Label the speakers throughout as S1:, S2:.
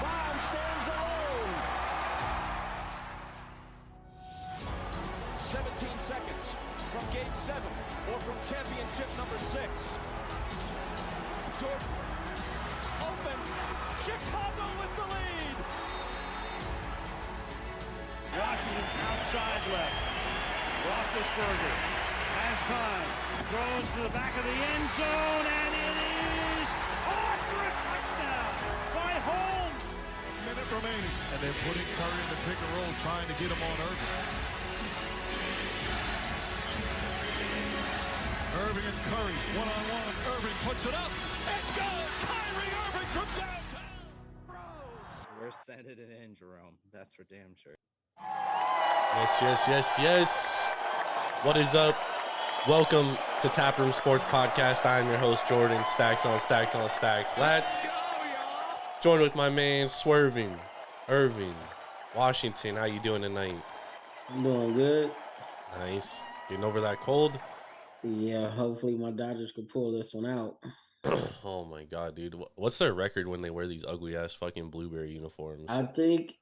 S1: Bond stands alone.
S2: 17 seconds from Game 7 or from championship number 6. Jordan, open. Chicago with the lead.
S3: Washington outside left. Roethlisberger has time. Throws to the back of the end zone, and it is caught for a touchdown by Holmes.
S4: Minute remaining. And they're putting Curry in the pick and roll, trying to get him on Ervin. Ervin and Curry, one-on-one. Ervin puts it up. It's good. Kyrie Irving from downtown.
S5: We're sending it in, Jerome. That's for damn sure.
S6: Yes. What is up? Welcome to Taproom Sports Podcast. I'm your host, Jordan. Stacks on stacks on stacks. Let's join with my man, Swerving, Ervin, Washington. How you doing tonight?
S7: I'm doing good.
S6: Nice. Getting over that cold?
S7: Yeah, hopefully my Dodgers can pull this one out.
S6: Oh my god, dude. What's their record when they wear these ugly ass fucking blueberry uniforms?
S7: I think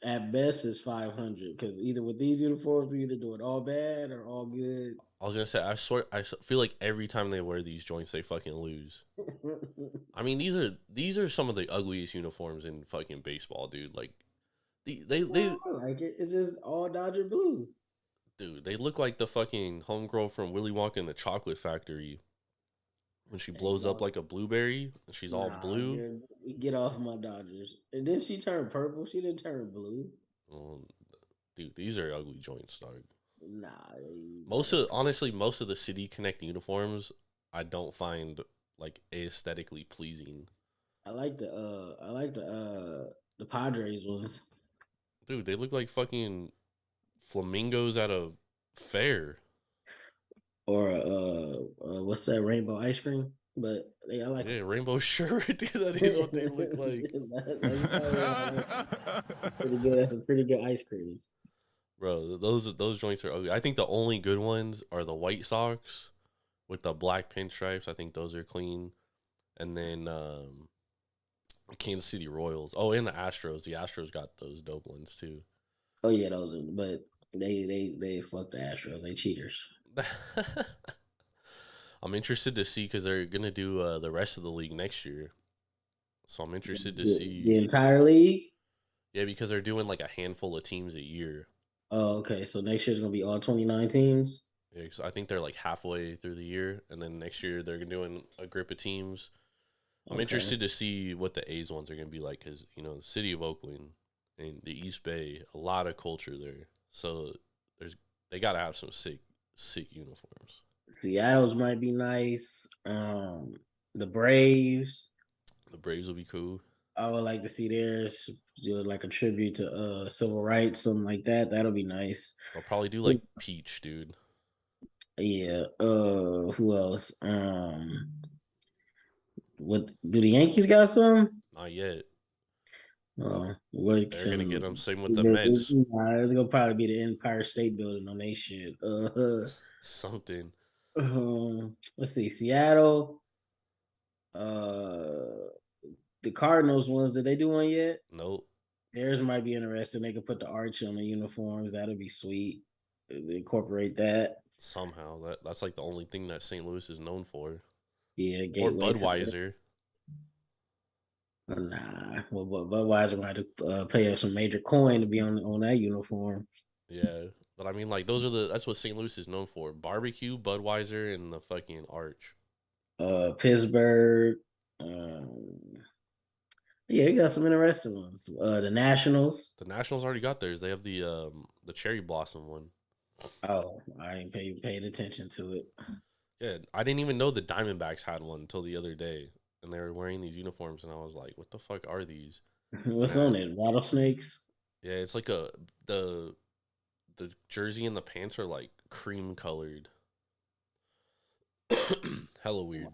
S7: at best it's 500 because either with these uniforms we either do it all bad or all good.
S6: I was gonna say, I feel like every time they wear these joints, they fucking lose. I mean, these are some of the ugliest uniforms in fucking baseball, dude. Like, they
S7: like it. It's just all Dodger blue.
S6: Dude, they look like the fucking homegirl from Willy Wonka and the Chocolate Factory when she blows up like a blueberry and she's all blue.
S7: Man, get off my Dodgers. And then she turned purple. She didn't turn blue.
S6: Dude, these are ugly joints, dog.
S7: Nah.
S6: Most of the City Connect uniforms I don't find like aesthetically pleasing.
S7: I like the Padres ones.
S6: Dude, they look like fucking flamingos at a fair.
S7: Or what's that, rainbow ice cream? But I like
S6: rainbow sherbet. Dude, that is what they look like.
S7: Pretty good. That's some pretty good ice cream.
S6: Bro, those joints are ugly. I think the only good ones are the White Sox with the black pinstripes. I think those are clean. And then Kansas City Royals. Oh, and the Astros. The Astros got those dope ones too.
S7: Oh yeah, those are, but they fuck the Astros. They cheaters.
S6: I'm interested to see because they're gonna do the rest of the league next year. So I'm interested to see
S7: the entire league.
S6: Yeah, because they're doing like a handful of teams a year.
S7: Oh, okay. So next year's gonna be all 29 teams.
S6: Yeah, because I think they're like halfway through the year, and then next year they're doing a grip of teams. I'm interested to see what the A's ones are gonna be like because the city of Oakland and the East Bay, a lot of culture there. So they gotta have some sick uniforms.
S7: Seattle's might be nice. The Braves.
S6: The Braves will be cool.
S7: I would like to see theirs do like a tribute to civil rights, something like that. That'll be nice.
S6: They'll probably do like peach, dude.
S7: Yeah. Who else? What do the Yankees got some?
S6: Not yet.
S7: They're
S6: gonna get them. Same with the Mets.
S7: It's gonna probably be the Empire State Building on they shit.
S6: Something.
S7: Let's see, Seattle. The Cardinals ones, did they do one yet?
S6: Nope.
S7: Theirs might be interesting. They could put the arch on the uniforms. That'll be sweet. Incorporate that
S6: somehow. That's like the only thing that St. Louis is known for.
S7: Yeah,
S6: or Budweiser.
S7: Nah, well, Budweiser might have to pay us some major coin to be on that uniform.
S6: Yeah, but I mean, like that's what St. Louis is known for: barbecue, Budweiser, and the fucking arch.
S7: Pittsburgh. Yeah, you got some interesting ones. The Nationals.
S6: The Nationals already got theirs. They have the cherry blossom one.
S7: Oh, I ain't paid attention to it.
S6: Yeah, I didn't even know the Diamondbacks had one until the other day, and they were wearing these uniforms, and I was like, "What the fuck are these?"
S7: What's on it? Rattlesnakes?
S6: Yeah, it's like the jersey and the pants are like cream colored. Hella weird.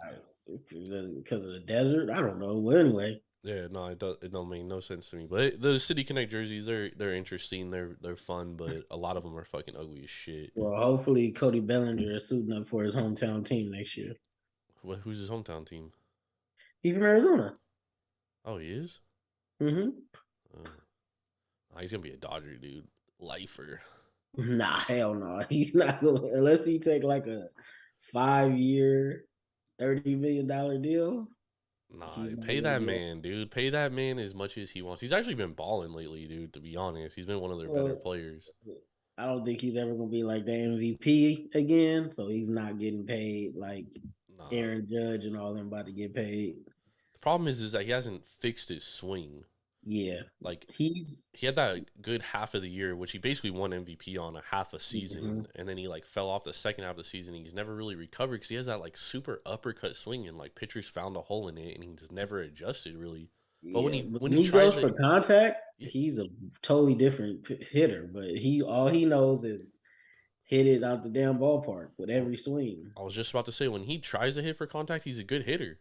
S7: Because of the desert? I don't know. Well, anyway.
S6: Yeah, no, it don't make no sense to me. But the City Connect jerseys, they're interesting. They're fun, but a lot of them are fucking ugly as shit.
S7: Well, hopefully Cody Bellinger is suiting up for his hometown team next year.
S6: Who's his hometown team?
S7: He's from Arizona.
S6: Oh, he is?
S7: Mm-hmm.
S6: He's going to be a Dodger, dude. Lifer.
S7: Nah, hell no. He's not going to, unless he take like a 5-year, $30 million deal.
S6: Nah, pay that man, dude. Pay that man as much as he wants. He's actually been balling lately, dude, to be honest. He's been one of their better players.
S7: I don't think he's ever going to be like the MVP again, so he's not getting paid like Aaron Judge and all them about to get paid.
S6: The problem is that he hasn't fixed his swing.
S7: Yeah.
S6: Like, he had that good half of the year, which he basically won MVP on a half a season, and then he, like, fell off the second half of the season. He's never really recovered because he has that, like, super uppercut swing, and, like, pitchers found a hole in it, and he's never adjusted, really. But when he tries
S7: goes for contact, he's a totally different hitter, but all he knows is hit it out the damn ballpark with every swing.
S6: I was just about to say, when he tries to hit for contact, he's a good hitter,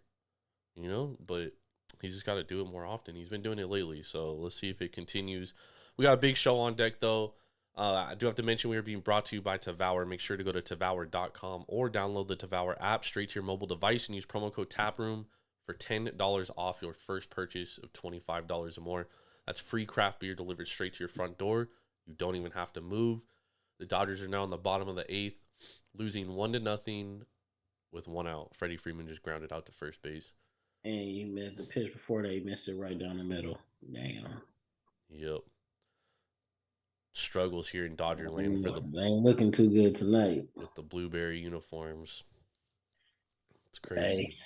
S6: you know, but he's just got to do it more often. He's been doing it lately, so let's see if it continues. We got a big show on deck, though. I do have to mention we are being brought to you by Tavour. Make sure to go to Tavour.com or download the Tavour app straight to your mobile device and use promo code Taproom for $10 off your first purchase of $25 or more. That's free craft beer delivered straight to your front door. You don't even have to move. The Dodgers are now in the bottom of the 8th, losing 1-0 with 1 out. Freddie Freeman just grounded out to first base.
S7: And you missed the pitch before they missed it right down the middle. Damn.
S6: Yep. Struggles here in Dodger land for
S7: they ain't looking too good tonight
S6: with the blueberry uniforms. It's crazy.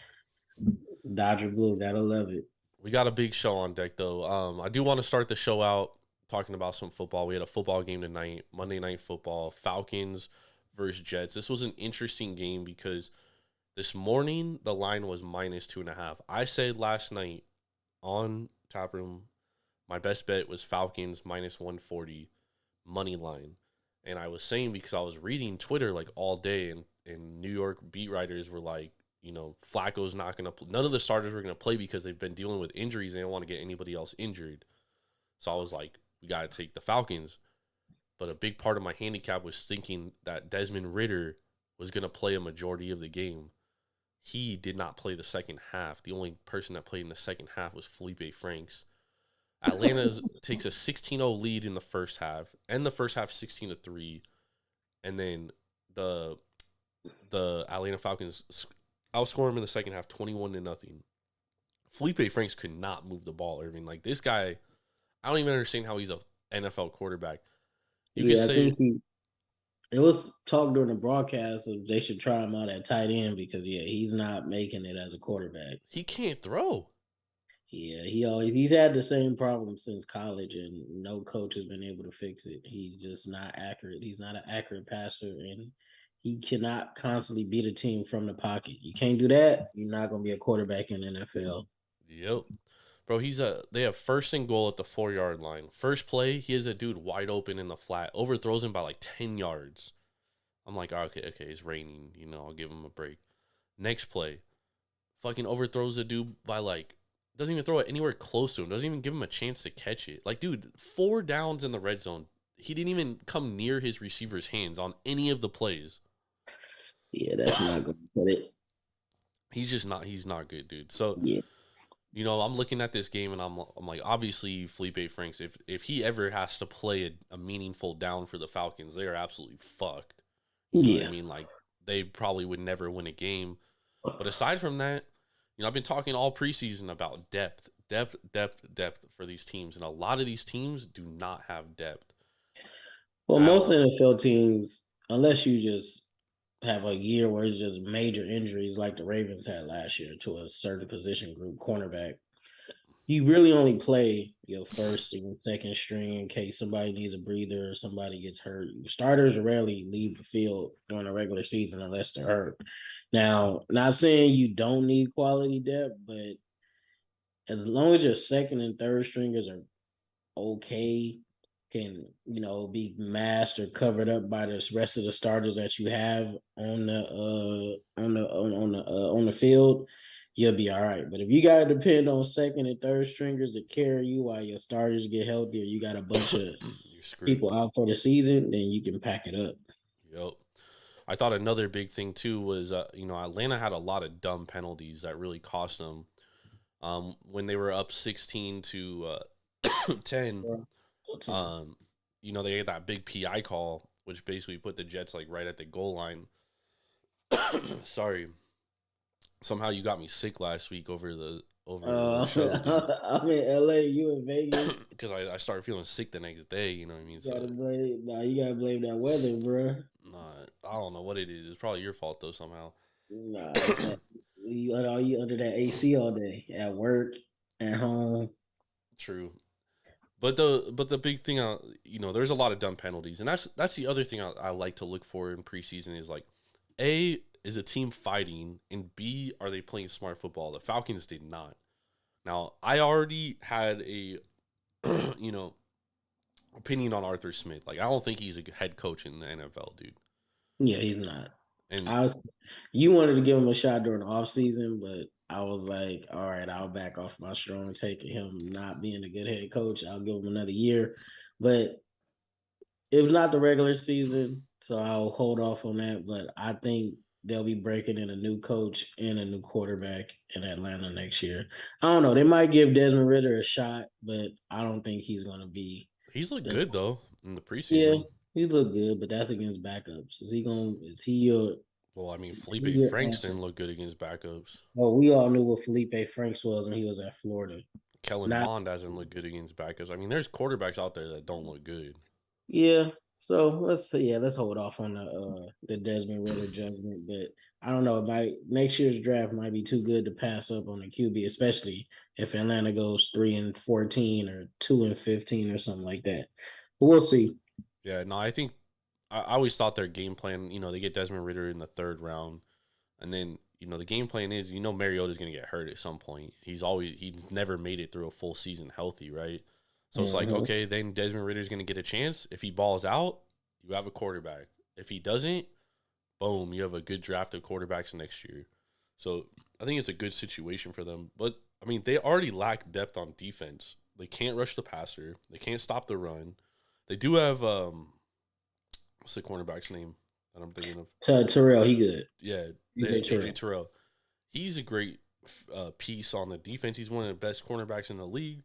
S7: Hey, Dodger blue, gotta love it.
S6: We got a big show on deck though. I do want to start the show out talking about some football. We had a football game tonight, Monday Night Football, Falcons versus Jets. This was an interesting game because this morning, the line was -2.5. I said last night on Taproom, my best bet was Falcons -140 money line. And I was saying because I was reading Twitter like all day, and New York beat writers were like, you know, Flacco's not going to – none of the starters were going to play because they've been dealing with injuries and they don't want to get anybody else injured. So I was like, we got to take the Falcons. But a big part of my handicap was thinking that Desmond Ridder was going to play a majority of the game. He did not play the second half. The only person that played in the second half was Felipe Franks. Atlanta takes a 16-0 lead in the first half, and the first half 16-3, and then the Atlanta Falcons outscore them in the second half 21-0. Felipe Franks could not move the ball, Ervin. Like, this guy, I don't even understand how he's an NFL quarterback.
S7: I think it was talk during the broadcast of they should try him out at tight end because, he's not making it as a quarterback.
S6: He can't throw.
S7: Yeah, he's had the same problem since college, and no coach has been able to fix it. He's just not accurate. He's not an accurate passer, and he cannot constantly beat a team from the pocket. You can't do that, you're not going to be a quarterback in the NFL.
S6: Yep. Bro, they have first and goal at the 4-yard line. First play, he has a dude wide open in the flat, overthrows him by like 10 yards. I'm like, okay, it's raining. You know, I'll give him a break. Next play, fucking overthrows the dude by like, doesn't even throw it anywhere close to him. Doesn't even give him a chance to catch it. Like, dude, 4 downs in the red zone. He didn't even come near his receiver's hands on any of the plays.
S7: Yeah, that's not going to put it.
S6: He's not good, dude. So,
S7: yeah.
S6: You know, I'm looking at this game and I'm like, obviously Felipe Franks, if he ever has to play a meaningful down for the Falcons, they are absolutely fucked. You know what I mean? Like, they probably would never win a game. But aside from that, you know, I've been talking all preseason about depth for these teams, and a lot of these teams do not have depth.
S7: Well, most NFL teams, unless you just have a year where it's just major injuries like the Ravens had last year to a certain position group, cornerback, you really only play your first and second string in case somebody needs a breather or somebody gets hurt. Starters rarely leave the field during a regular season unless they're hurt. Now, not saying you don't need quality depth, but as long as your second and third stringers are okay, can, you know, be masked or covered up by the rest of the starters that you have on the field, you'll be all right. But if you gotta depend on second and third stringers to carry you while your starters get healthy, or you got a bunch of people out for the season, then you can pack it up.
S6: Yep. I thought another big thing too was Atlanta had a lot of dumb penalties that really cost them. When they were up 16 to 10, they had that big PI call, which basically put the Jets like right at the goal line. Sorry. Somehow you got me sick last week over the show, dude.
S7: I'm in LA, you in Vegas.
S6: Because I started feeling sick the next day, you know what I mean?
S7: You gotta blame that weather, bro.
S6: Nah, I don't know what it is. It's probably your fault though somehow.
S7: Nah, you under that AC all day at work, at home.
S6: True. But the big thing, there's a lot of dumb penalties, and that's the other thing I like to look for in preseason is like, A, is a team fighting, and B, are they playing smart football? The Falcons did not. Now, I already had a, opinion on Arthur Smith. Like, I don't think he's a head coach in the NFL, dude.
S7: Yeah, he's not.
S6: And
S7: you wanted to give him a shot during the offseason, but I was like, all right, I'll back off my strong take of him not being a good head coach. I'll give him another year. But it was not the regular season, so I'll hold off on that. But I think they'll be breaking in a new coach and a new quarterback in Atlanta next year. I don't know. They might give Desmond Ridder a shot, but I don't think he's going to be.
S6: He's looked good, though, in the preseason.
S7: Yeah, he looked good, but that's against backups. Is he your –
S6: Well, I mean, Felipe Franks didn't look good against backups.
S7: Well, we all knew what Felipe Franks was when he was at Florida.
S6: Kellen Mond hasn't looked good against backups. I mean, there's quarterbacks out there that don't look good.
S7: Yeah. So let's hold off on the Desmond Ridder judgment. But I don't know. Next year's draft might be too good to pass up on the QB, especially if Atlanta goes 3-14 or 2-15 or something like that. But we'll see.
S6: Yeah, no, I think I always thought their game plan, they get Desmond Ridder in the third round, and then, the game plan is, Mariota's going to get hurt at some point. He's never made it through a full season healthy, right? So it's like, okay, then Desmond Ridder's going to get a chance. If he balls out, you have a quarterback. If he doesn't, boom, you have a good draft of quarterbacks next year. So I think it's a good situation for them. But, I mean, they already lack depth on defense. They can't rush the passer. They can't stop the run. They do have what's the cornerback's name that I'm thinking of?
S7: Terrell, he good.
S6: Yeah, AJ Terrell. He's a great piece on the defense. He's one of the best cornerbacks in the league.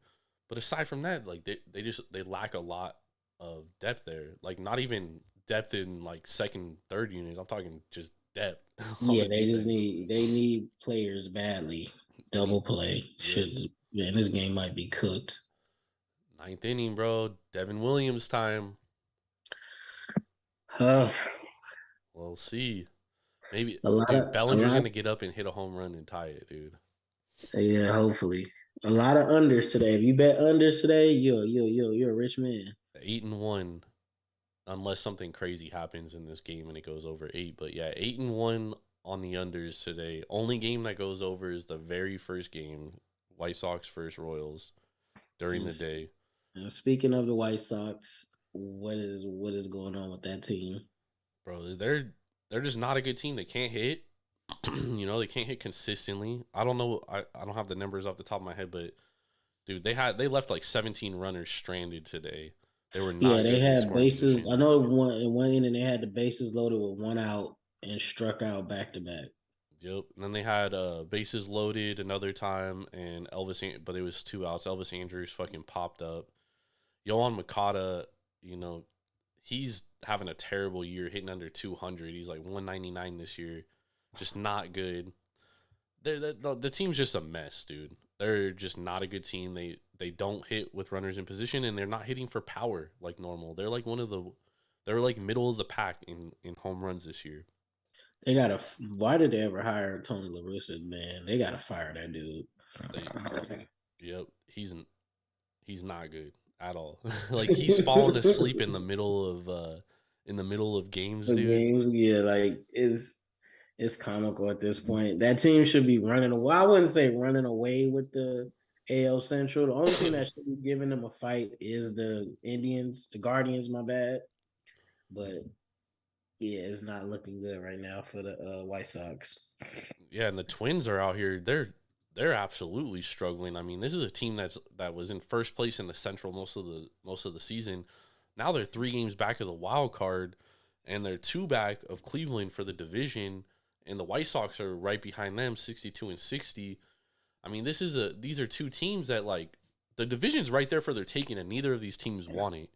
S6: But aside from that, like they lack a lot of depth there. Like not even depth in like second, third units. I'm talking just depth.
S7: Yeah, they need players badly. Double play and this game might be cooked.
S6: Ninth inning, bro. Devin Williams time. We'll see. Maybe Bellinger's gonna get up and hit a home run and tie it, dude.
S7: Yeah, hopefully. A lot of unders today. If you bet unders today, you're a rich man.
S6: 8-1, unless something crazy happens in this game and it goes over 8. But yeah, 8-1 on the unders today. Only game that goes over is the very first game, White Sox versus Royals, during the day.
S7: Now, speaking of the White Sox, what is going on with that team?
S6: Bro, they're just not a good team. They can't hit. They can't hit consistently. I don't know. I don't have the numbers off the top of my head, but dude, they left like 17 runners stranded today. They were not.
S7: Yeah, they had bases. I know in one inning they had the bases loaded with one out and struck out back to back.
S6: Yep. And then they had bases loaded another time, and but it was 2 outs. Elvis Andrews fucking popped up. Yohan Makata, he's having a terrible year, hitting under 200. He's like 199 this year. Just not good. The team's just a mess, dude. They're just not a good team. They don't hit with runners in position, and they're not hitting for power like normal. They're like they're like middle of the pack in home runs this year.
S7: Why did they ever hire Tony La Russa, man? They gotta fire that dude.
S6: Yep, he's not good at all. Like he's falling asleep in the middle of games, dude.
S7: Yeah, like it's comical at this point. That team should be running away. I wouldn't say running away with the AL Central. The only thing that should be giving them a fight is the Guardians, my bad. But yeah, it's not looking good right now for the White Sox.
S6: Yeah, and the Twins are out here. They're absolutely struggling. I mean, this is a team that was in first place in the Central most of the season. Now they're 3 games back of the wild card. and they're 2 back of Cleveland for the division, and the White Sox are right behind them, 62 and 60. I mean, these are 2 teams that, like, the division's right there for their taking, and neither of these teams want it.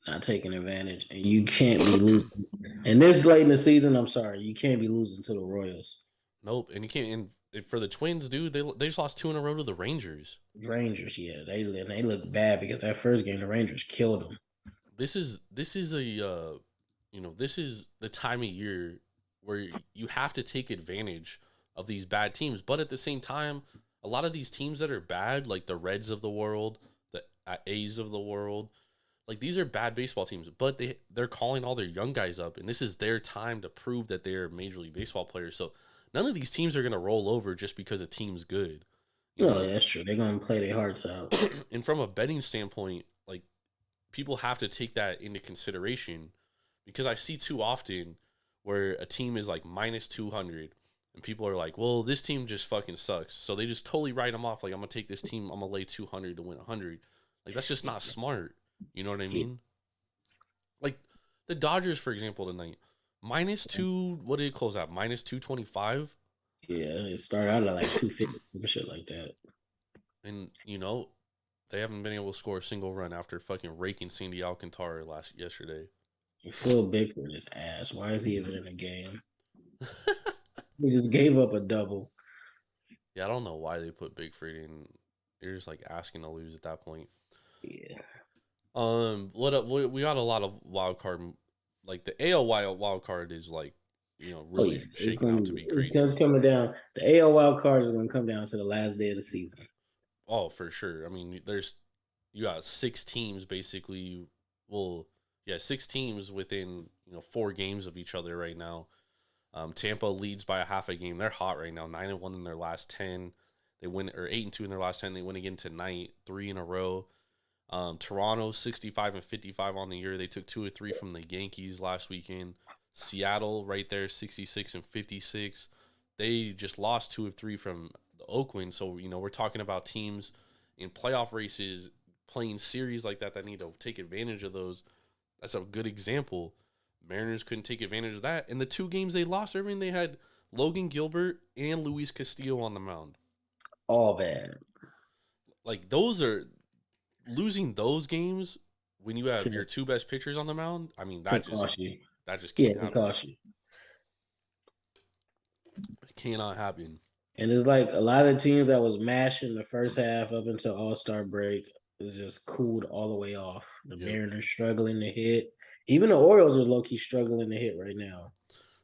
S7: Not taking advantage, and you can't be losing. And this late in the season, I'm sorry, you can't be losing to the Royals.
S6: Nope, and you can't. And for the Twins, dude, they just lost 2 in a row to the Rangers.
S7: Rangers, yeah, they look bad because that first game the Rangers killed them.
S6: This is a this is the time of year where you have to take advantage of these bad teams, but at the same time, a lot of these teams that are bad, like the Reds of the world, the A's of the world, like, these are bad baseball teams, but they're calling all their young guys up, and this is their time to prove that they're Major League Baseball players. So none of these teams are going to roll over just because a team's good.
S7: Yeah, that's true. They're going to play their hearts out.
S6: And from a betting standpoint, like, people have to take that into consideration, because I see too often where a team is like minus 200 and people are like, well, this team just fucking sucks. So they just totally write them off. Like, I'm going to take this team, I'm going to lay 200 to win 100. Like, that's just not smart. You know what I mean? Like, the Dodgers, for example, tonight, minus 2, what did it close out? Minus 225?
S7: Yeah, it started out at like 250, some shit like that.
S6: And, they haven't been able to score a single run after fucking raking Sandy Alcantara yesterday.
S7: Phil Bickford is ass. Why is he even in the game? He just gave up a double.
S6: Yeah, I don't know why they put Bickford in. They're just, like, asking to lose at that point.
S7: Yeah.
S6: We got a lot of wild card, like the AL wild card is, like, really shaking out to be crazy.
S7: It's coming down. The AL wild card is going to come down to the last day of the season.
S6: Oh, for sure. I mean, you got 6 teams basically. Well, yeah, 6 teams within 4 games of each other right now. Tampa leads by a half a game. They're hot right now, 9-1 in their last 10. They win, or 8-2 in their last 10. They win again tonight, 3 in a row. Toronto 65 and 55 on the year. They took 2 or 3 from the Yankees last weekend. Seattle right there, 66 and 56. They just lost 2 of 3 from the Oakland. So, we're talking about teams in playoff races playing series like that need to take advantage of those. That's a good example. Mariners couldn't take advantage of that. And the 2 games they lost, Ervin, they had Logan Gilbert and Luis Castillo on the mound.
S7: All bad.
S6: Like, losing those games when you have your 2 best pitchers on the mound, I mean, that just can't happen. It cannot happen.
S7: And it's like a lot of teams that was mashing the first half up until All-Star break is just cooled all the way off. The Mariners struggling to hit. Even the Orioles are low-key struggling to hit right now.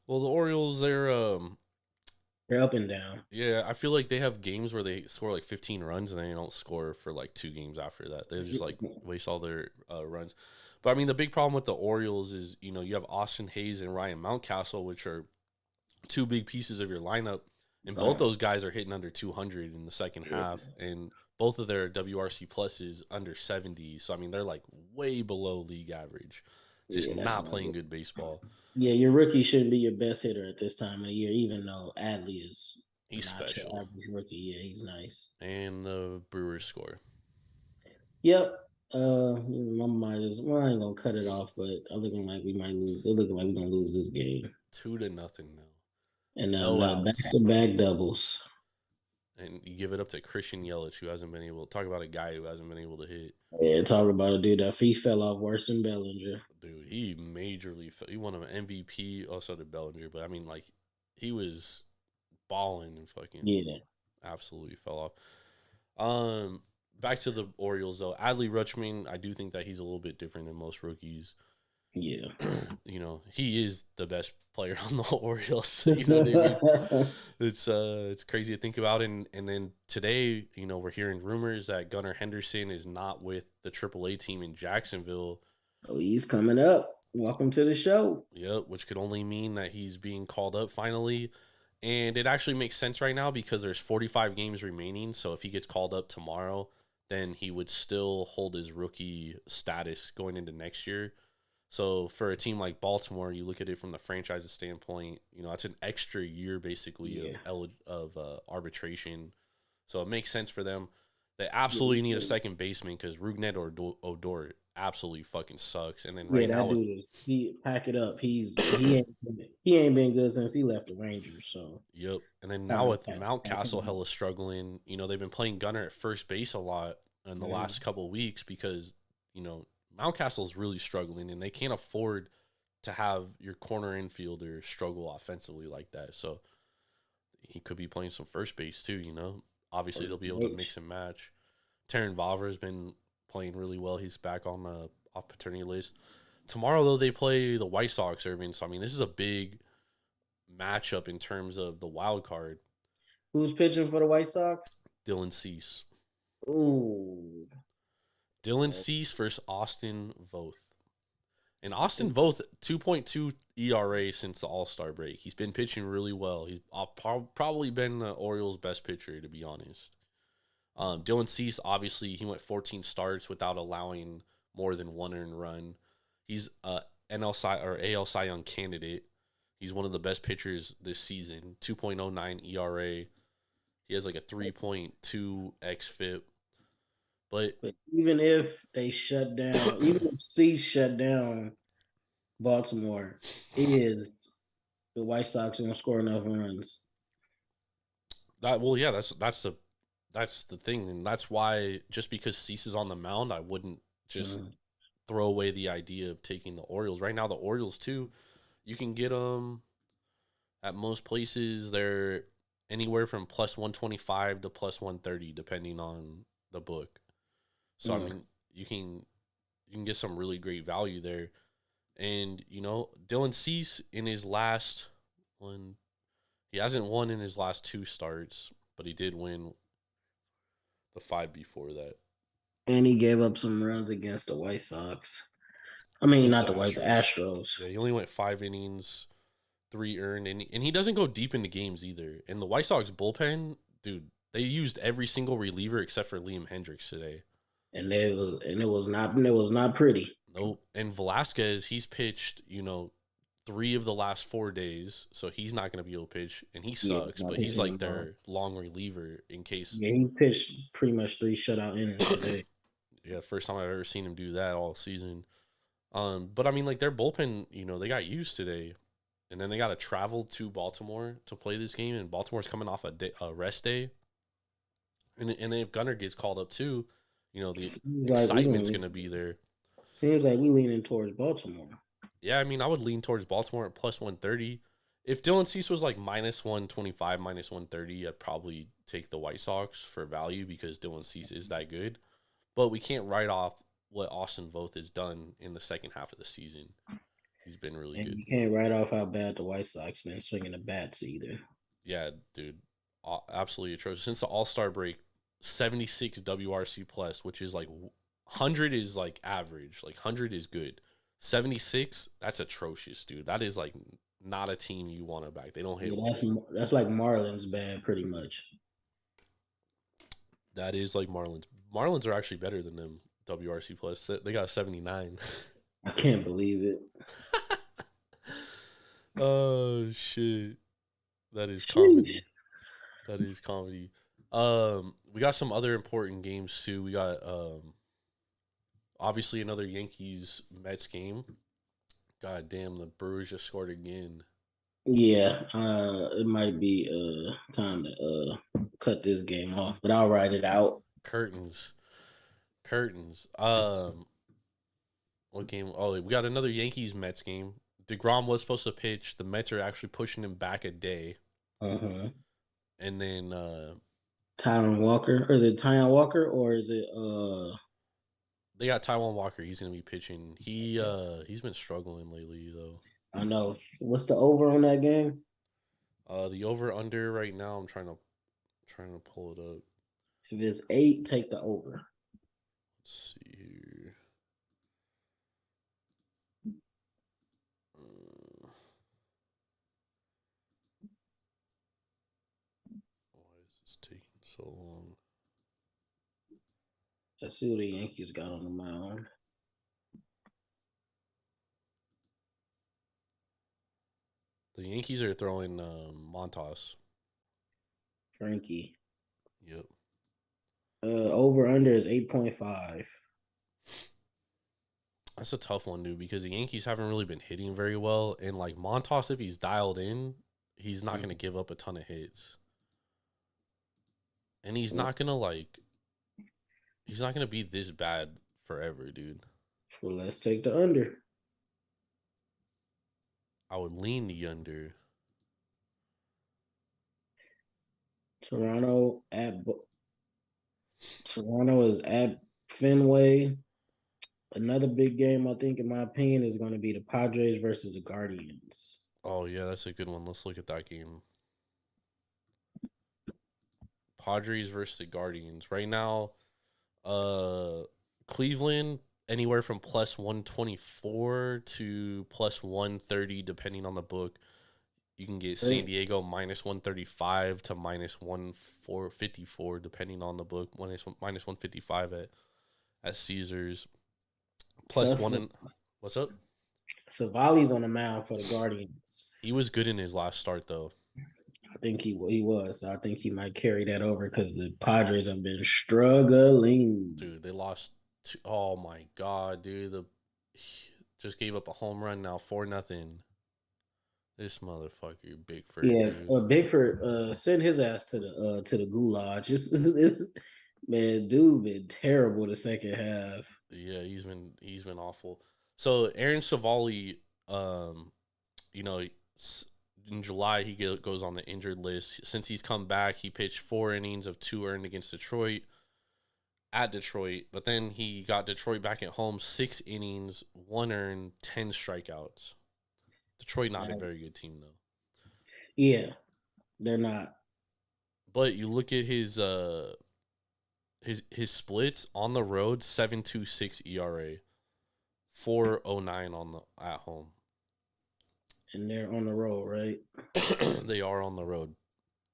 S6: Well, the Orioles, they're
S7: up and down.
S6: Yeah, I feel like they have games where they score like 15 runs and they don't score for like 2 games after that. They just like waste all their runs. But I mean, the big problem with the Orioles is, you have Austin Hayes and Ryan Mountcastle, which are 2 big pieces of your lineup. And both those guys are hitting under 200 in the second half. And both of their WRC plus is under 70. So, I mean, they're like way below league average. Just not playing good baseball.
S7: Yeah, your rookie shouldn't be your best hitter at this time of the year, even though Adley is
S6: special.
S7: Average rookie. Yeah, he's nice.
S6: And the Brewers score.
S7: Yep. My mind is, I ain't gonna cut it off, but I'm looking like we might lose. They're looking like we're gonna lose this game.
S6: 2-0 now.
S7: And back-to-back doubles.
S6: And you give it up to Christian Yelich, who hasn't been able to talk about a guy who hasn't been able to hit.
S7: Yeah, talk about a dude that feet fell off worse than Bellinger.
S6: Dude, he majorly he won an MVP, also to Bellinger, but I mean, like, he was balling and fucking absolutely fell off. Back to the Orioles though. Adley Rutschman, I do think that he's a little bit different than most rookies.
S7: Yeah.
S6: He is the best player on the Orioles. You know what I mean? It's crazy to think about. And then today, we're hearing rumors that Gunnar Henderson is not with the AAA team in Jacksonville.
S7: Oh, he's coming up. Welcome to the show.
S6: Yep, which could only mean that he's being called up finally. And it actually makes sense right now because there's 45 games remaining. So if he gets called up tomorrow, then he would still hold his rookie status going into next year. So for a team like Baltimore, you look at it from the franchise standpoint, that's an extra year basically of arbitration. So it makes sense for them. They absolutely need a second baseman because Rougned Odor absolutely fucking sucks. And then
S7: Yeah,
S6: right now,
S7: that dude is he pack it up. He ain't been good since he left the Rangers. So
S6: yep. And then now
S7: time to
S6: with
S7: pack
S6: Mountcastle
S7: him up.
S6: hella struggling, they've been playing Gunner at first base a lot in the last couple of weeks because, Mountcastle's really struggling and they can't afford to have your corner infielder struggle offensively like that. So he could be playing some first base too. Obviously, they'll be able to mix and match. Terran Vavra has been playing really well. He's back on the off paternity list. Tomorrow, though, they play the White Sox, Ervin. So, I mean, this is a big matchup in terms of the wild card.
S7: Who's pitching for the White Sox?
S6: Dylan Cease.
S7: Ooh.
S6: Dylan Cease versus Austin Voth. And Austin Voth, 2.2 ERA since the All-Star break. He's been pitching really well. He's probably been the Orioles' best pitcher, to be honest. Dylan Cease, obviously, he went 14 starts without allowing more than one earned run. He's a AL Cy Young candidate. He's one of the best pitchers this season. 2.09 ERA. He has like a 3.2 xFIP. But
S7: even if they shut down, even if Cease shut down Baltimore, is the White Sox gonna score enough runs?
S6: that's the thing, and that's why just because Cease is on the mound, I wouldn't just throw away the idea of taking the Orioles. Right now, the Orioles too, you can get them at most places. They're anywhere from plus 125 to plus 130, depending on the book. So I mean, you can get some really great value there. And Dylan Cease in his last one, he hasn't won in his last 2 starts, but he did win the 5 before that.
S7: And he gave up some runs against the White Sox. I mean, not the Astros.
S6: Yeah, he only went 5 innings, 3 earned, and he doesn't go deep into games either. And the White Sox bullpen, dude, they used every single reliever except for Liam Hendricks today.
S7: And it was not pretty.
S6: Nope. And Velasquez, he's pitched, 3 of the last 4 days, so he's not going to be able to pitch, and he sucks. But he's like their long reliever in case.
S7: Yeah, he pitched pretty much 3 shutout innings today.
S6: Yeah, first time I've ever seen him do that all season. But I mean, like their bullpen, they got used today, and then they got to travel to Baltimore to play this game, and Baltimore's coming off a rest day, and if Gunner gets called up too, the excitement's going to be there.
S7: Seems like we leaning towards Baltimore.
S6: Yeah, I mean, I would lean towards Baltimore at plus 130. If Dylan Cease was like minus 125, minus 130, I'd probably take the White Sox for value because Dylan Cease is that good. But we can't write off what Austin Voth has done in the second half of the season. He's been really good.
S7: You can't write off how bad the White Sox been swinging the bats either.
S6: Yeah, dude. Absolutely atrocious. Since the All-Star break, 76 WRC plus, which is like 100 is like average. Like 100 is good. 76, that's atrocious, dude. That is like not a team you want to back. They don't hit.
S7: That's like Marlins bad, pretty much.
S6: That is like Marlins. Marlins are actually better than them. WRC plus. They got 79.
S7: I can't believe it.
S6: Oh shit. That is comedy. That is comedy. We got some other important games too. We got obviously another Yankees Mets game. God damn, the Brewers just scored again.
S7: Yeah, it might be time to cut this game off, but I'll ride it out.
S6: Curtains. What game? Oh, we got another Yankees Mets game. DeGrom was supposed to pitch. The Mets are actually pushing him back a day.
S7: Uh-huh.
S6: And then
S7: Taiwan Walker, or is it Taiwan Walker, or is it
S6: they got Taiwan Walker. He's gonna be pitching. He's been struggling lately though.
S7: I know. What's the over on that game?
S6: The over under right now. I'm trying to pull it up.
S7: If it's 8, take the over.
S6: Let's see here. Why is this taking so long?
S7: Let's see what the Yankees got on the mound.
S6: The Yankees are throwing Montas.
S7: Frankie.
S6: Yep.
S7: Over under is 8.5.
S6: That's a tough one, dude, because the Yankees haven't really been hitting very well. And, like, Montas, if he's dialed in, he's not going to give up a ton of hits. And he's not going to, he's not going to be this bad forever, dude.
S7: Well, let's take the under.
S6: I would lean the under.
S7: Toronto is at Fenway. Another big game, I think, in my opinion, is going to be the Padres versus the Guardians.
S6: Oh, yeah, that's a good one. Let's look at that game. Padres versus the Guardians. Right now, Cleveland, anywhere from plus 124 to plus 130, depending on the book. You can get San Diego minus 135 to minus 154, depending on the book. Minus 155 at Caesars. Plus one in, what's up?
S7: Savali's on the mound for the Guardians.
S6: He was good in his last start, though.
S7: I think he was. I think he might carry that over because the Padres have been struggling.
S6: Dude, they lost. Oh my god, dude! Just gave up a home run now, 4-0. This motherfucker, Bigford.
S7: Yeah,
S6: dude.
S7: Bigford send his ass to the goulash. Man, dude been terrible the second half.
S6: Yeah, he's been awful. So Aaron Savali, in July he goes on the injured list. Since he's come back, he pitched 4 innings of 2 earned against Detroit at Detroit, but then he got Detroit back at home, 6 innings, 1 earned, 10 strikeouts. Detroit not a very good team though.
S7: Yeah, they're not.
S6: But you look at his splits on the road, 7.26 ERA, 4.09 at home.
S7: And they're on the road, right?
S6: They are on the road.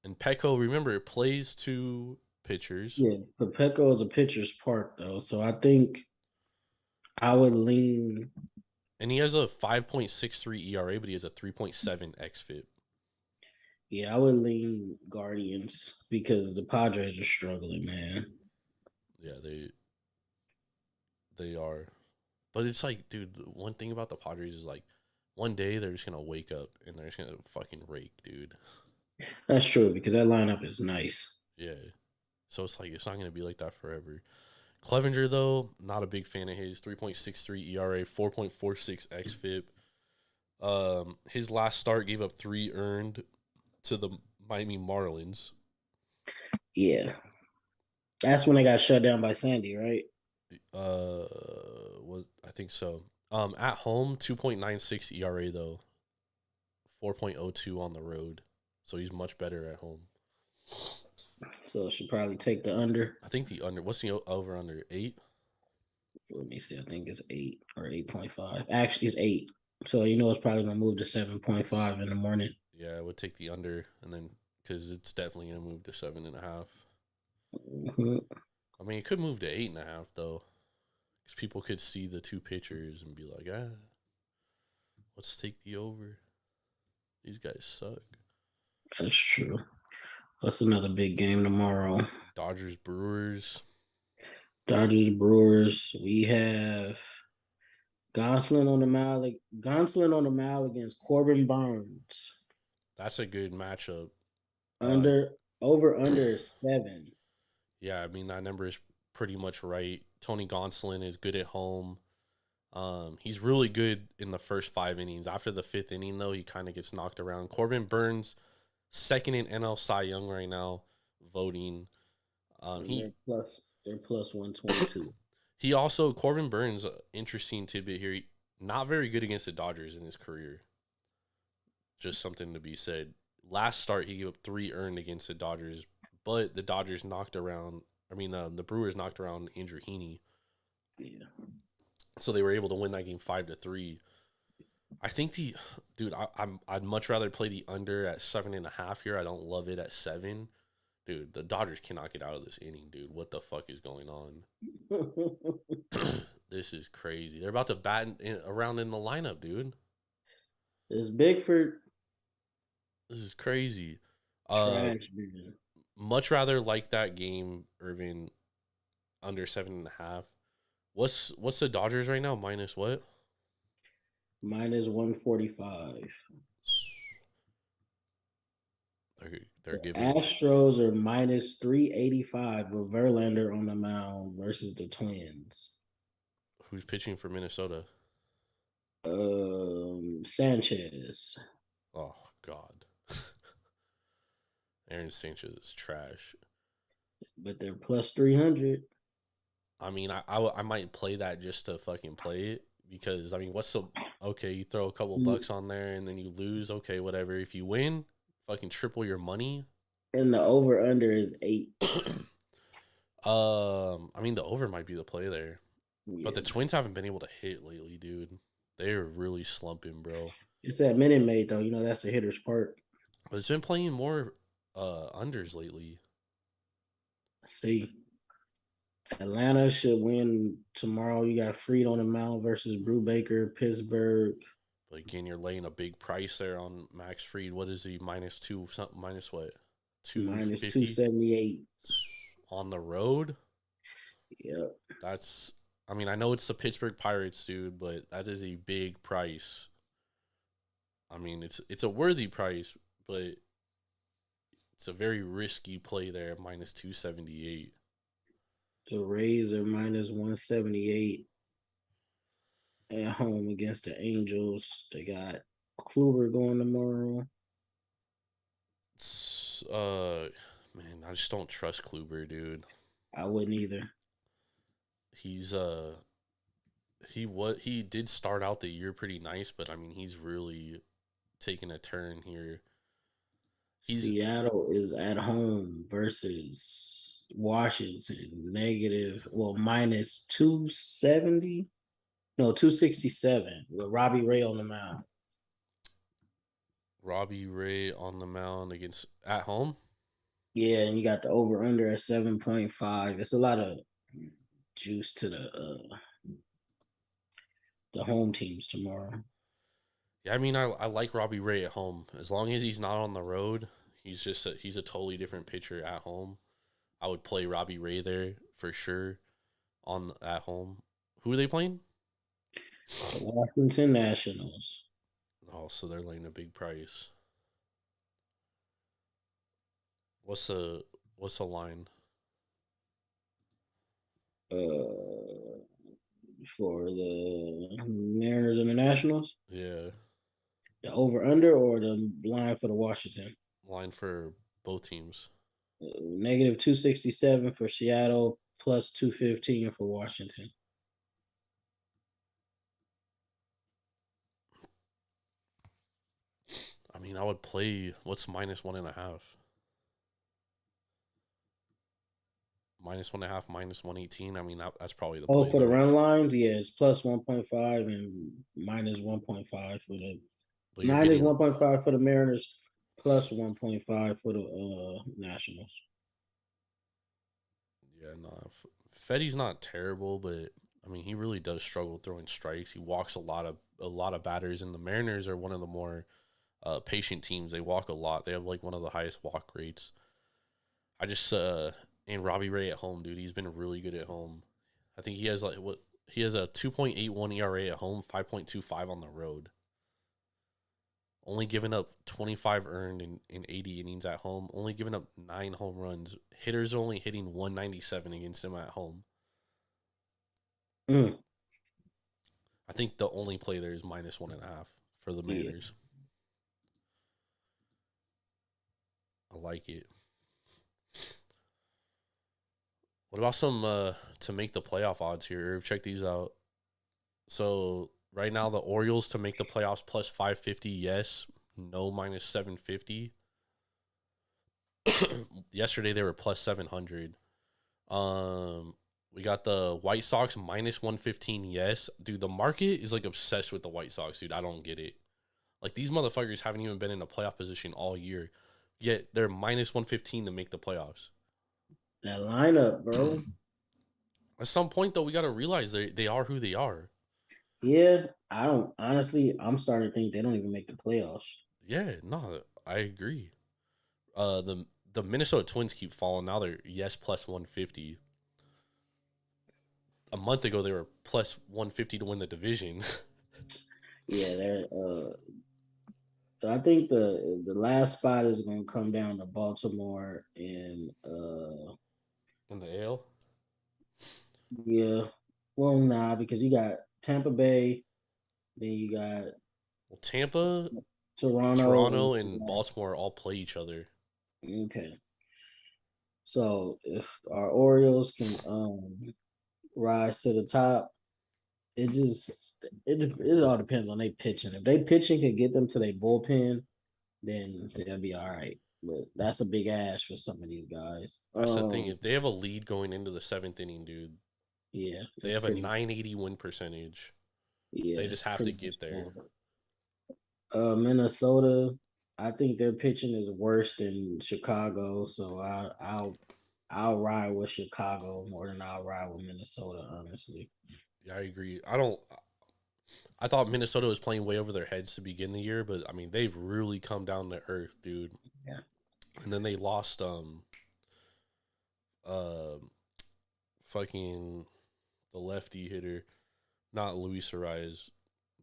S6: And Petco, remember, plays 2 pitchers.
S7: Yeah, but Petco is a pitcher's park, though. So I think I would lean.
S6: And he has a 5.63 ERA, but he has a 3.7 xFIP.
S7: Yeah, I would lean Guardians because the Padres are struggling, man.
S6: Yeah, they are. But it's like, dude, the one thing about the Padres is like, one day they're just going to wake up and they're just going to fucking rake, dude.
S7: That's true because that lineup is nice.
S6: Yeah. So it's like, it's not going to be like that forever. Clevenger, though, not a big fan of his. 3.63 ERA, 4.46 xFIP. His last start gave up 3 earned to the Miami Marlins.
S7: Yeah. That's when they got shut down by Sandy, right?
S6: I think so. At home, 2.96 ERA though. 4.02 on the road. So he's much better at home.
S7: So should probably take the under.
S6: I think the under. What's the over under? 8?
S7: Let me see. I think it's 8 or 8.5. Actually, it's 8. So it's probably gonna move to 7.5 in the morning.
S6: Yeah, I would take the under, and then because it's definitely gonna move to 7.5.
S7: Mm-hmm.
S6: I mean, it could move to 8.5 though, because people could see the 2 pitchers and be like, let's take the over. These guys suck.
S7: That's true. That's another big game tomorrow.
S6: Dodgers Brewers.
S7: We have Gonsolin on the mound against Corbin Burns.
S6: That's a good matchup.
S7: Under 7.
S6: Yeah, I mean, that number is pretty much right. Tony Gonsolin is good at home. He's really good in the first 5 innings. After the 5th inning, though, he kind of gets knocked around. Corbin Burns, second in NL Cy Young right now, voting.
S7: They're plus 122.
S6: He Corbin Burns, interesting tidbit here, not very good against the Dodgers in his career. Just something to be said. Last start, he gave up 3 earned against the Dodgers, but the Dodgers the Brewers knocked around Andrew Heaney.
S7: Yeah.
S6: So they were able to win that game 5-3. I think I'd much rather play the under at 7.5 here. I don't love it at 7. Dude, the Dodgers cannot get out of this inning, dude. What the fuck is going on? This is crazy. They're about to bat around in the lineup, dude.
S7: It's Bigford.
S6: This is crazy.
S7: Trash, dude.
S6: Much rather like that game, Ervin, under 7.5. What's the Dodgers right now? Minus what?
S7: Minus 145.
S6: They're
S7: The
S6: giving.
S7: Astros are minus 385 with Verlander on the mound versus the Twins.
S6: Who's pitching for Minnesota?
S7: Sanchez.
S6: Oh God. Aaron Sanchez is trash.
S7: But they're plus 300.
S6: I mean, I might play that just to fucking play it because I mean, okay? You throw a couple bucks on there and then you lose. Okay, whatever. If you win, fucking triple your money.
S7: And the over under is 8.
S6: I mean, the over might be the play there,
S7: Yeah.
S6: but the Twins haven't been able to hit lately, dude. They're really slumping, bro.
S7: It's that Minute Maid though. You know that's the hitter's part.
S6: But it's been playing more unders lately.
S7: Let's see. Atlanta should win tomorrow. You got Freed on the mound versus Brubaker, Pittsburgh.
S6: But again, you're laying a big price there on Max Fried. What is he? -2 something, minus what?
S7: Minus
S6: 250
S7: 278.
S6: on the road?
S7: Yep.
S6: That's, I mean, I know it's the Pittsburgh Pirates, dude, but that is a big price. I mean, it's a worthy price, but it's a very risky play there, minus 278.
S7: The Rays are minus 178 at home against the Angels. They got Kluber going tomorrow.
S6: It's, man, I just don't trust Kluber, dude.
S7: I wouldn't either.
S6: He's he did start out the year pretty nice, but I mean he's really taking a turn here.
S7: Seattle is at home versus Washington. Minus 270. No, 267 with Robbie Ray on the mound.
S6: Robbie Ray on the mound against at home.
S7: Yeah, and you got the over under at 7.5. It's a lot of juice to the home teams tomorrow.
S6: Yeah, I mean I like Robbie Ray at home. As long as he's not on the road, he's a totally different pitcher at home. I would play Robbie Ray there for sure at home. Who are they playing?
S7: The Washington Nationals.
S6: Oh, so they're laying a big price. What's the line?
S7: For the Mariners and the Nationals?
S6: Yeah.
S7: The over under or the line for the Washington?
S6: Line for both teams.
S7: Negative 267 for Seattle, plus 215 for Washington.
S6: I mean, I would play what's minus 1.5. -1.5, minus 118. I mean, that's probably the play
S7: for the
S6: there.
S7: run lines, yeah, it's plus 1.5 and minus 1.5 for the minus 1.5 for the Mariners, plus 1.5 for the Nationals.
S6: Yeah, no, Fetty's not terrible, but I mean, he really does struggle throwing strikes. He walks a lot of batters, and the Mariners are one of the more patient teams. They walk a lot. They have like one of the highest walk rates. I just and Robbie Ray at home, dude, he's been really good at home. I think he has a 2.81 ERA at home, 5.25 on the road. Only giving up 25 earned in 80 innings at home. Only giving up 9 home runs. Hitters are only hitting 197 against him at home. I think the only play there is minus 1.5 for the Mariners. Yeah. I like it. What about some to make the playoff odds here? Irv, check these out. So right now the Orioles to make the playoffs plus 550, yes. No, minus 750. Yesterday they were plus 700. We got the White Sox minus 115, yes. Dude, the market is like obsessed with the White Sox, dude. I don't get it. Like these motherfuckers haven't even been in a playoff position all year, yet they're minus 115 to make the playoffs.
S7: That lineup, bro.
S6: At some point, though, we got to realize they are who they are.
S7: Yeah, I'm starting to think they don't even make the playoffs.
S6: Yeah, no, I agree. The Minnesota Twins keep falling. Now they're yes plus 150. a month ago they were plus 150 to win the division.
S7: Yeah, they're. I think the last spot is going to come down to Baltimore and
S6: In the AL.
S7: yeah. Well, nah, because you got Tampa Bay, then you got
S6: Tampa,
S7: Toronto,
S6: and Baltimore all play each other.
S7: Okay. So if our Orioles can rise to the top, it all depends on their pitching. If they pitching can get them to their bullpen, then they'll be all right. But that's a big ask for some of these guys.
S6: That's the thing. If they have a lead going into the 7th inning, dude,
S7: Yeah,
S6: they have a 980 win percentage.
S7: Yeah,
S6: they just have to get there.
S7: Minnesota, I think their pitching is worse than Chicago, so I'll ride with Chicago more than I'll ride with Minnesota, honestly.
S6: Yeah, I agree. I thought Minnesota was playing way over their heads to begin the year, but I mean they've really come down to earth, dude.
S7: Yeah.
S6: And then they lost fucking the lefty hitter, not Luis Ariz,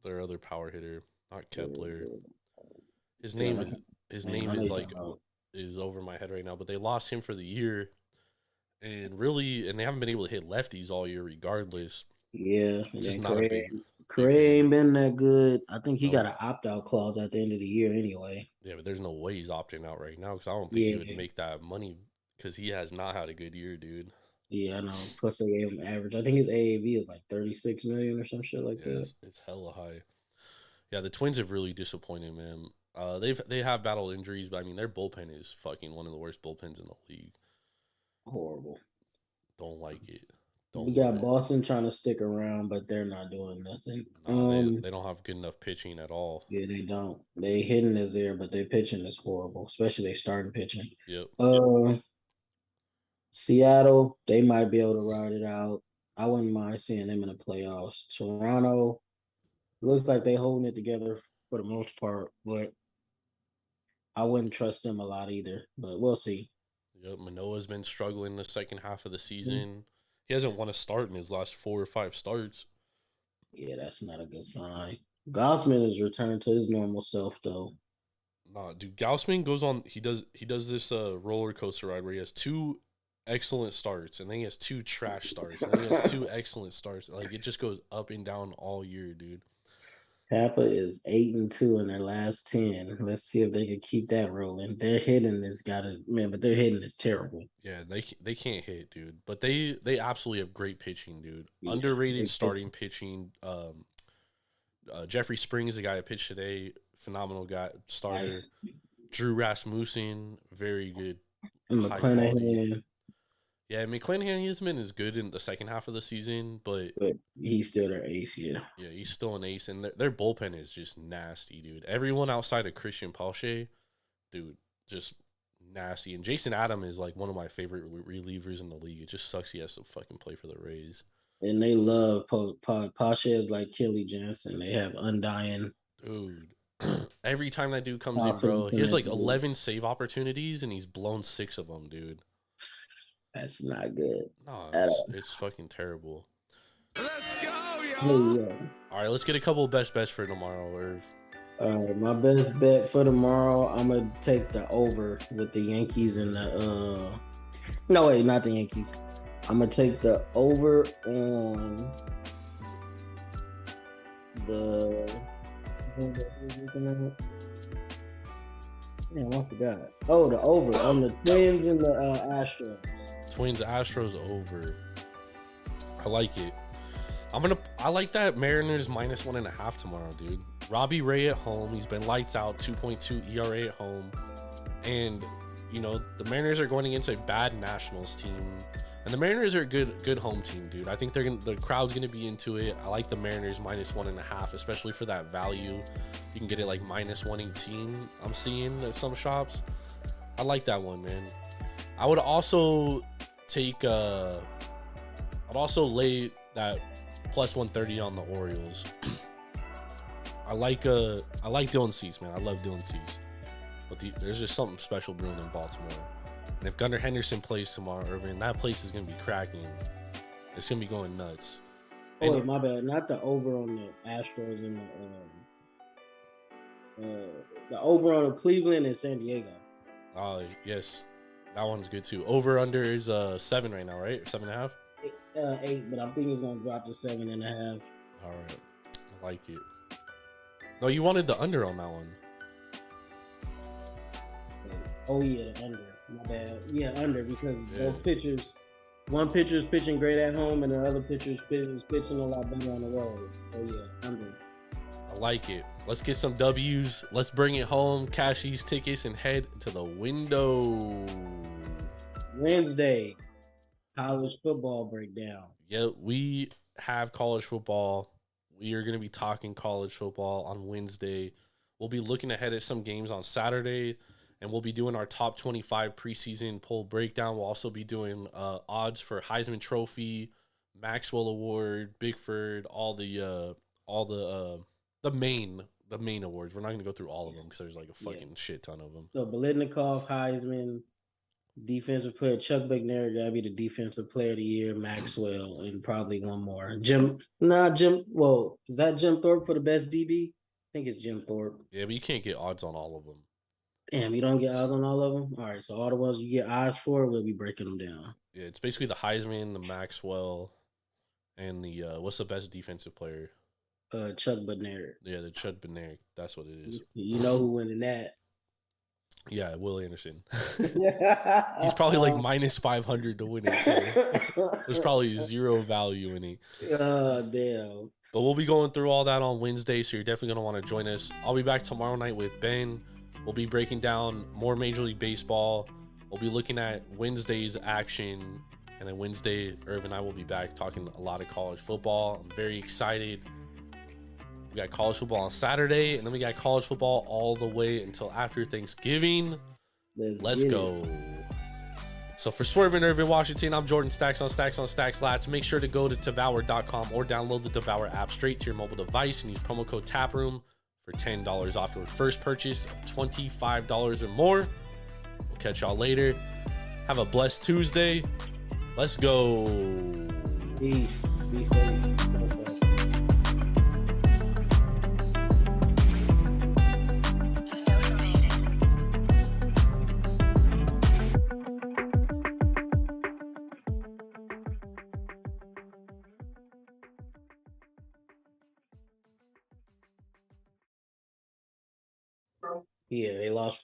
S6: their other power hitter, not Kepler. His name is over my head right now, but they lost him for the year. And they haven't been able to hit lefties all year regardless.
S7: Yeah.
S6: It's just not a big
S7: Craig ain't been that good. I think he got an opt-out clause at the end of the year anyway.
S6: Yeah, but there's no way he's opting out right now because I don't think he would make that money because he has not had a good year, dude.
S7: Yeah, I know. Plus they gave him average. I think his AAV is like 36 million or some shit like that.
S6: It's hella high. Yeah, the Twins have really disappointed, man. They have battled injuries, but I mean their bullpen is fucking one of the worst bullpens in the league.
S7: Horrible.
S6: Don't like it.
S7: We got Boston trying to stick around, but they're not doing nothing.
S6: They don't have good enough pitching at all.
S7: Yeah, they don't. They hitting is there, but their pitching is horrible, especially they starting pitching.
S6: Yep.
S7: Seattle, they might be able to ride it out. I wouldn't mind seeing them in the playoffs. Toronto, looks like they holding it together for the most part, but I wouldn't trust them a lot either. But we'll see.
S6: Yep, Manoah's been struggling the second half of the season. He hasn't won a start in his last 4 or 5 starts.
S7: Yeah, that's not a good sign. Gausman is returning to his normal self, though.
S6: Nah, dude, Gausman goes on. He does this roller coaster ride where he has 2 excellent starts, and then he has 2 trash starts, and then he has 2 excellent starts. Like it just goes up and down all year, dude.
S7: Tampa is 8-2 in their last 10. Let's see if they can keep that rolling. Their hitting has got to but their hitting is terrible.
S6: Yeah, they can't hit, dude. But they absolutely have great pitching, dude. Yeah, underrated starting pitching. Jeffrey Springs, the guy that pitched today, phenomenal guy starter. Drew Rasmussen, very good.
S7: And McClanahan.
S6: Yeah, McClanahan is good in the second half of the season, but
S7: he's still their ace, yeah.
S6: Yeah, he's still an ace, and their bullpen is just nasty, dude. Everyone outside of Christian Pache, dude, just nasty. And Jason Adam is like one of my favorite relievers in the league. It just sucks he has to fucking play for the Rays.
S7: And they love Pache is like Kelly Jansen. They have undying.
S6: Dude, every time that dude comes in, bro, he has like 11 save opportunities, and he's blown 6 of them, dude.
S7: That's not good.
S6: No, it's fucking terrible.
S1: Let's go, y'all.
S6: All right, let's get a couple of best bets for tomorrow, Irv.
S7: My best bet for tomorrow, I'm going to take the over with the Yankees and the no, wait, not the Yankees. I'm going to take the over on the Damn, I forgot. Oh, the over on the Twins and the Astros.
S6: Twins Astros over. I like it. I like that Mariners -1.5 tomorrow, dude. Robbie Ray at home. He's been lights out, 2.2 ERA at home. And, you know, the Mariners are going against a bad Nationals team. And the Mariners are a good home team, dude. I think the crowd's gonna be into it. I like the Mariners -1.5, especially for that value. You can get it like -118. I'm seeing at some shops. I like that one, man. I would also take I'd also lay that +130 on the Orioles. I like Dylan Cease, man. I love Dylan Cease. But there's just something special brewing in Baltimore. And if Gunnar Henderson plays tomorrow, Irvin, that place is going to be cracking. It's gonna be going nuts.
S7: Oh wait, my bad. Not the over on the Astros and the over on the Cleveland and San Diego.
S6: Yes, that one's good too. Over under is 7 right now, right? Or 7.5.
S7: 8, but I think it's gonna drop to 7.5.
S6: All right, I like it. No, you wanted the under on that one.
S7: Oh yeah, the under. My bad. Yeah, under because both pitchers. One pitcher is pitching great at home, and the other pitcher is pitching a lot better on the road. So yeah, under.
S6: I like it. Let's get some W's. Let's bring it home, cash these tickets, and head to the window.
S7: Wednesday, college football breakdown.
S6: Yeah, we have college football. We are going to be talking college football on Wednesday. We'll be looking ahead at some games on Saturday, and we'll be doing our top 25 preseason poll breakdown. We'll also be doing odds for Heisman Trophy, Maxwell Award, Bigford, all the main awards. We're not going to go through all of them because there's like a fucking shit ton of them.
S7: So Biletnikoff, Heisman, defensive player Chuck Bednarik gotta be the defensive player of the year. Maxwell, and probably one more. Jim. Well, is that Jim Thorpe for the best DB? I think it's Jim Thorpe.
S6: Yeah, but you can't get odds on all of them.
S7: Damn, you don't get odds on all of them? All right, so all the ones you get odds for, we'll be breaking them down.
S6: Yeah, it's basically the Heisman, the Maxwell, and the what's the best defensive player?
S7: Chuck Bednarik.
S6: Yeah, the Chuck Bednarik. That's what it is.
S7: You know who winning that?
S6: Yeah, Will Anderson. He's probably like minus 500 to win it. So there's probably zero value in it.
S7: Damn.
S6: But we'll be going through all that on Wednesday, so you're definitely going to want to join us. I'll be back tomorrow night with Ben. We'll be breaking down more Major League Baseball. We'll be looking at Wednesday's action. And then Wednesday, Ervin and I will be back talking a lot of college football. I'm very excited. We got college football on Saturday, and then we got college football all the way until after Thanksgiving. Let's go. So for Swervin' Ervin Washington, I'm Jordan Stacks on Stacks Lats. Make sure to go to Devour.com or download the Devour app straight to your mobile device and use promo code Taproom for $10 off your first purchase of $25 or more. We'll catch y'all later. Have a blessed Tuesday. Let's go.
S7: Peace. Peace. Yeah, they lost